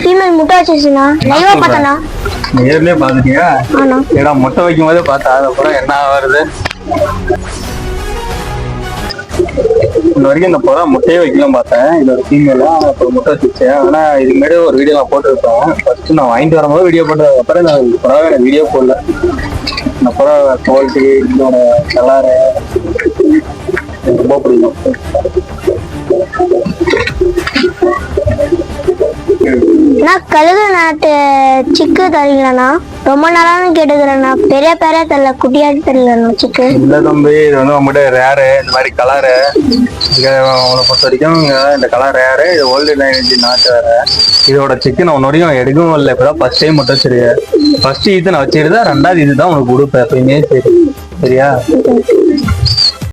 Female முட்டை வச்சிருச்சுண்ணா. லைவா பார்த்தனா? நேர்லயே பாத்துட்டியா? ஆனா ஏடா முட்டை வைக்கும் போதே பார்த்தா அதுக்கப்புறம் என்ன வருது? இந்த வரைக்கும் இந்த புறா முட்டையே வைக்கலாம் பார்த்தேன். இது ஒரு ஃபீமேலா அப்புறம் முட்டை வச்சுச்சேன். ஆனா இதுக்கு முன்னாடி ஒரு வீடியோ நான் போட்டுருப்பேன். ஃபர்ஸ்ட் நான் வாங்கிட்டு வரும்போது வீடியோ போட்டதுக்கு அப்புறம் நான் புறாவை எனக்கு வீடியோ போடல. இந்த புறா குவாலிட்டி, இதோட கலரு ரொம்ப பிடிக்கும். கழுகு நாட்டு சிக்கு தரீங்களாண்ணா? ரொம்ப நாளானு கேட்டுக்கிறேண்ணா. பெரிய பேரே தெரியல, குட்டியாடி தெரியலண்ணா சிக்கு. இல்ல தம்பி, இது வந்து நம்மகிட்ட ரேரு. இந்த மாதிரி கலரு உங்களை பொறுத்த வரைக்கும் இந்த கலர் ரேரு. இது ஓல்டு லைனேஜ் நாட்டு வேற. இதோட சிக்கன் ஒன்னு வரைக்கும் எடுக்கவும் இல்லை. இப்பதான் ஃபர்ஸ்ட் டைம் மட்டும் வச்சிருக்கேன். ஃபர்ஸ்ட் இது நான் வச்சிருந்தா, ரெண்டாவது இதுதான் உனக்கு கொடுப்பேன் எப்பயுமே. சரி சரியா?